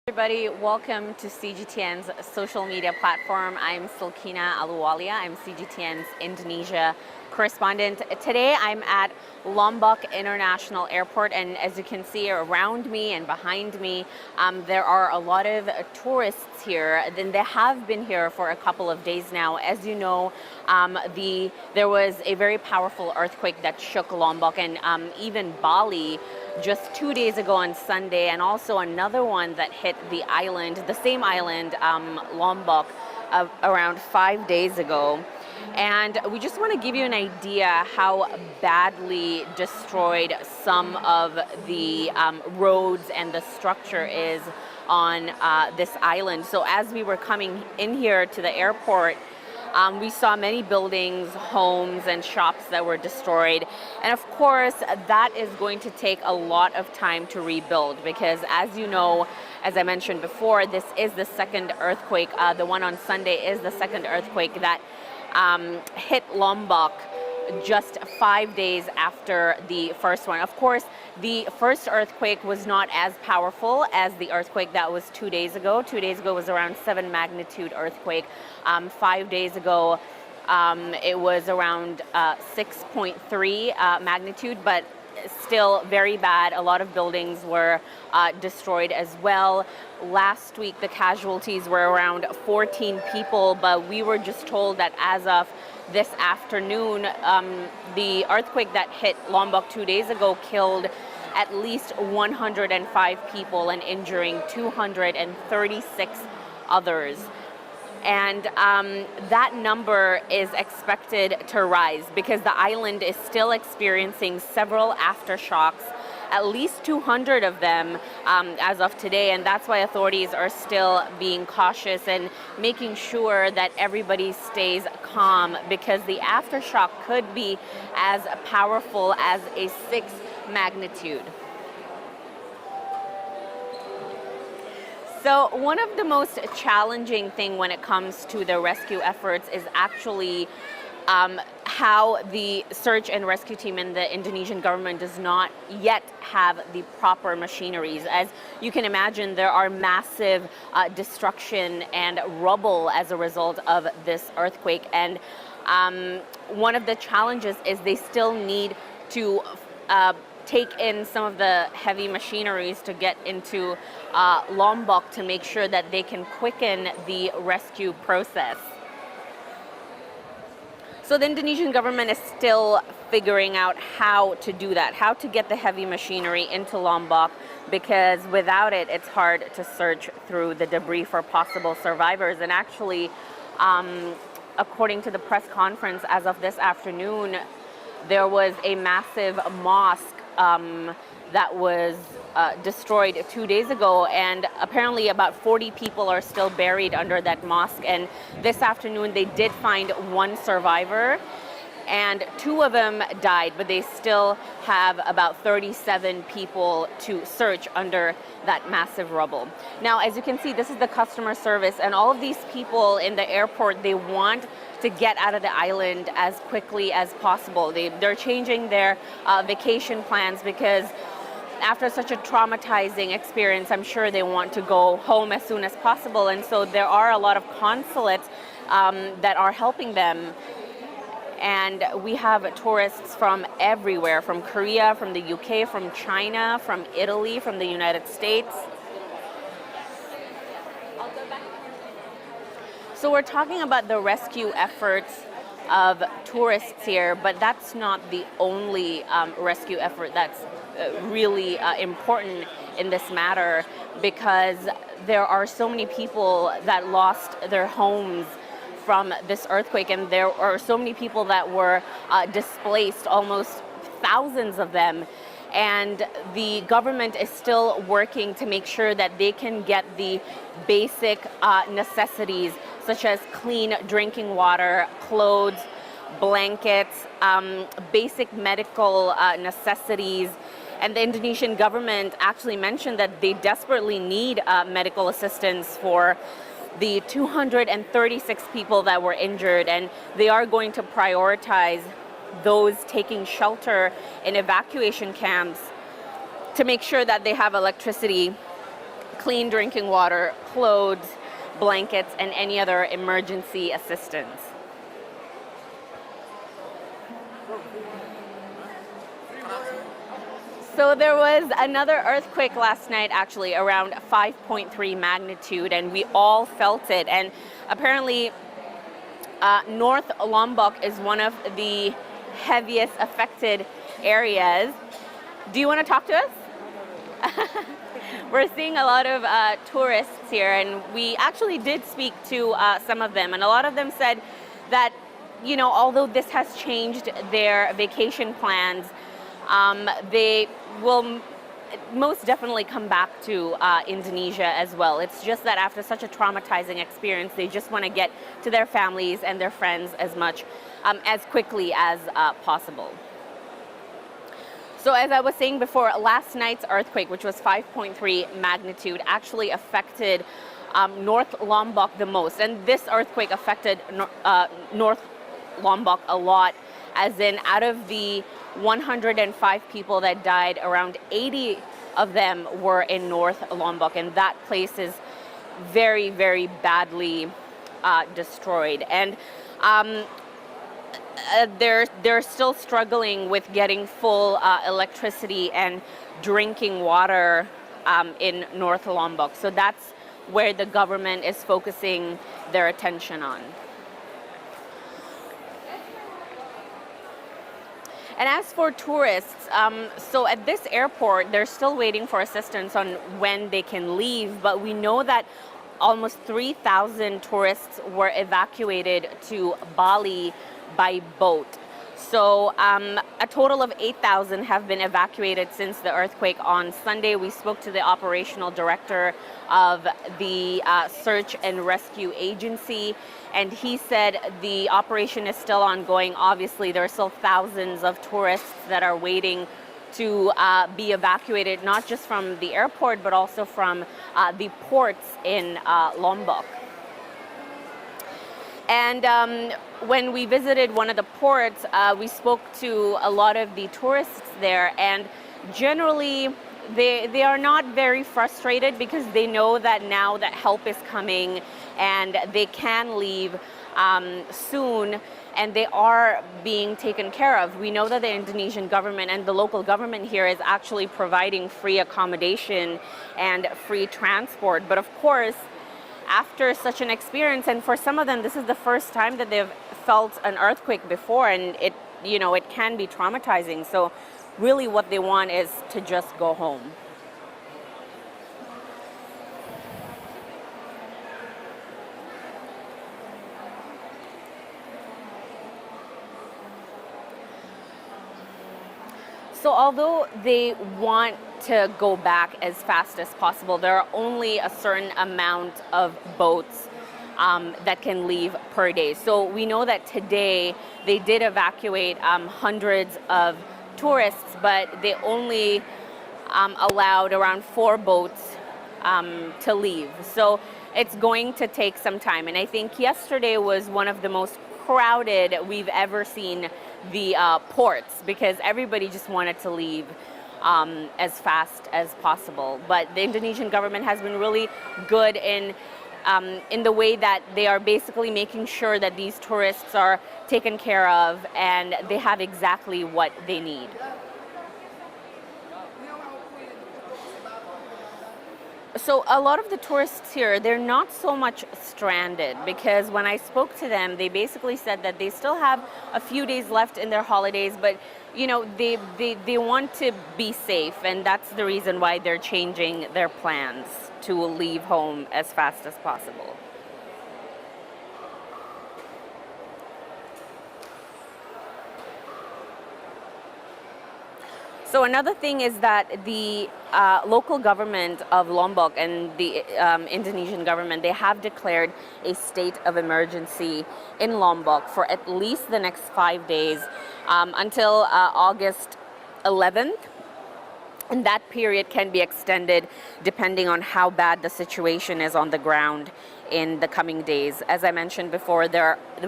Everybody, welcome to CGTN's social media platform. I'm Silkina Ahluwalia. I'm CGTN's Indonesia correspondent. Today I'm at Lombok International Airport, and as you can see around me and behind me, there are a lot of tourists here. Then they have been here for a couple of days now. As you know, there was a very powerful earthquake that shook Lombok and even Bali just 2 days ago on Sunday, and also another one that hit the island, the same island, Lombok, around 5 days ago. And we just want to give you an idea how badly destroyed some of the roads and the structure is on this island. So as we were coming in here to the airport, we saw many buildings, homes, and shops that were destroyed. And of course, that is going to take a lot of time to rebuild because, as you know, as I mentioned before, this is the second earthquake. The one on Sunday is the second earthquake that hit Lombok just 5 days after the first one. Of course, the first earthquake was not as powerful as the earthquake that was 2 days ago. 2 days ago was around 7 magnitude earthquake. 5 days ago, it was around 6.3 magnitude, but still very bad. A lot of buildings were destroyed as well. Last week, the casualties were around 14 people, but we were just told that as of this afternoon, the earthquake that hit Lombok 2 days ago killed at least 105 people and injuring 236 others. And that number is expected to rise because the island is still experiencing several aftershocks, at least 200 of them as of today, and that's why authorities are still being cautious and making sure that everybody stays calm because the aftershock could be as powerful as a 6 magnitude. So one of the most challenging thing when it comes to the rescue efforts is actually how the search and rescue team and the Indonesian government does not yet have the proper machineries. As you can imagine, there are massive destruction and rubble as a result of this earthquake. And one of the challenges is they still need to take in some of the heavy machineries to get into Lombok to make sure that they can quicken the rescue process. So the Indonesian government is still figuring out how to do that, how to get the heavy machinery into Lombok, because without it, it's hard to search through the debris for possible survivors. And actually, according to the press conference as of this afternoon, there was a massive mosque that was destroyed 2 days ago, and apparently about 40 people are still buried under that mosque. And this afternoon they did find one survivor, and 2 of them died, but they still have about 37 people to search under that massive rubble. Now, as you can see, this is the customer service, and all of these people in the airport, they want to get out of the island as quickly as possible. They're changing their vacation plans because after such a traumatizing experience, I'm sure they want to go home as soon as possible. And so there are a lot of consulates that are helping them. And we have tourists from everywhere, from Korea, from the UK, from China, from Italy, from the United States. So we're talking about the rescue efforts of tourists here, but that's not the only rescue effort that's really important in this matter, because there are so many people that lost their homes from this earthquake, and there are so many people that were displaced, almost thousands of them. And the government is still working to make sure that they can get the basic necessities such as clean drinking water, clothes, blankets, basic medical necessities. And the Indonesian government actually mentioned that they desperately need medical assistance for the 236 people that were injured, and they are going to prioritize those taking shelter in evacuation camps to make sure that they have electricity clean drinking water, clothes, blankets, and any other emergency assistance. So there was another earthquake last night, actually around 5.3 magnitude, and we all felt it. And apparently North Lombok is one of the heaviest affected areas. Do you want to talk to us? We're seeing a lot of tourists here, and we actually did speak to some of them, and a lot of them said that, you know, although this has changed their vacation plans, they will most definitely come back to Indonesia as well. It's just that after such a traumatizing experience, they just want to get to their families and their friends as quickly as possible. So as I was saying before, last night's earthquake, which was 5.3 magnitude, actually affected North Lombok the most. And this earthquake affected North Lombok a lot, as in out of the 105 people that died, around 80 of them were in North Lombok, and that place is very, very badly destroyed. And they're still struggling with getting full electricity and drinking water in North Lombok. So that's where the government is focusing their attention on. And as for tourists, so at this airport, they're still waiting for assistance on when they can leave, but we know that almost 3,000 tourists were evacuated to Bali by boat. So a total of 8,000 have been evacuated since the earthquake on Sunday. We spoke to the operational director of the search and rescue agency, and he said the operation is still ongoing. Obviously, there are still thousands of tourists that are waiting to be evacuated, not just from the airport, but also from the ports in Lombok. And when we visited one of the ports, we spoke to a lot of the tourists there, and generally they are not very frustrated because they know that now that help is coming and they can leave soon, and they are being taken care of. We know that the Indonesian government and the local government here is actually providing free accommodation and free transport. But of course, after such an experience, and for some of them, this is the first time that they've felt an earthquake before, and it can be traumatizing. So really what they want is to just go home. So although they want to go back as fast as possible, there are only a certain amount of boats that can leave per day. So we know that today they did evacuate hundreds of tourists, but they only allowed around 4 boats to leave. So it's going to take some time. And I think yesterday was one of the most crowded we've ever seen the ports, because everybody just wanted to leave as fast as possible. But the Indonesian government has been really good in the way that they are basically making sure that these tourists are taken care of and they have exactly what they need. So a lot of the tourists here, they're not so much stranded, because when I spoke to them, they basically said that they still have a few days left in their holidays, but they want to be safe, and that's the reason why they're changing their plans to leave home as fast as possible. So another thing is that the local government of Lombok and the Indonesian government, they have declared a state of emergency in Lombok for at least the next 5 days until August 11th. And that period can be extended depending on how bad the situation is on the ground in the coming days. As I mentioned before,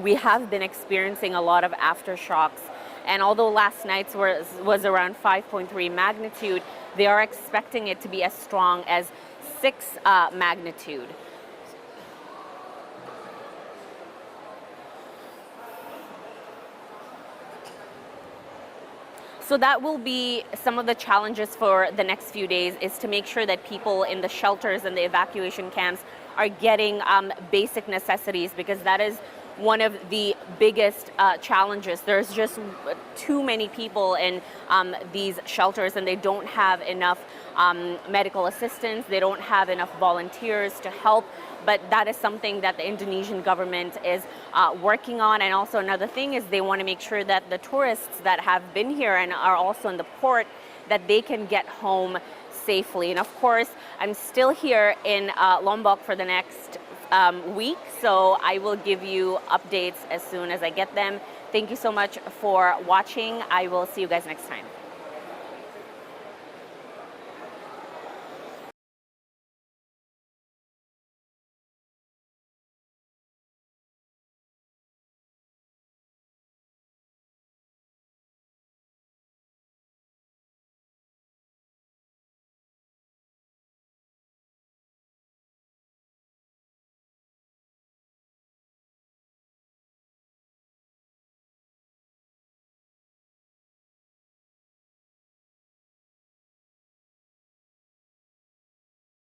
we have been experiencing a lot of aftershocks. And although last night's was around 5.3 magnitude, they are expecting it to be as strong as 6 magnitude. So that will be some of the challenges for the next few days, is to make sure that people in the shelters and the evacuation camps are getting basic necessities, because that is one of the biggest challenges. There's just too many people in these shelters, and they don't have enough medical assistance. They don't have enough volunteers to help. But that is something that the Indonesian government is working on. And also another thing is they want to make sure that the tourists that have been here and are also in the port, that they can get home safely. And of course, I'm still here in Lombok for the next week, so I will give you updates as soon as I get them. Thank you so much for watching. I will see you guys next time.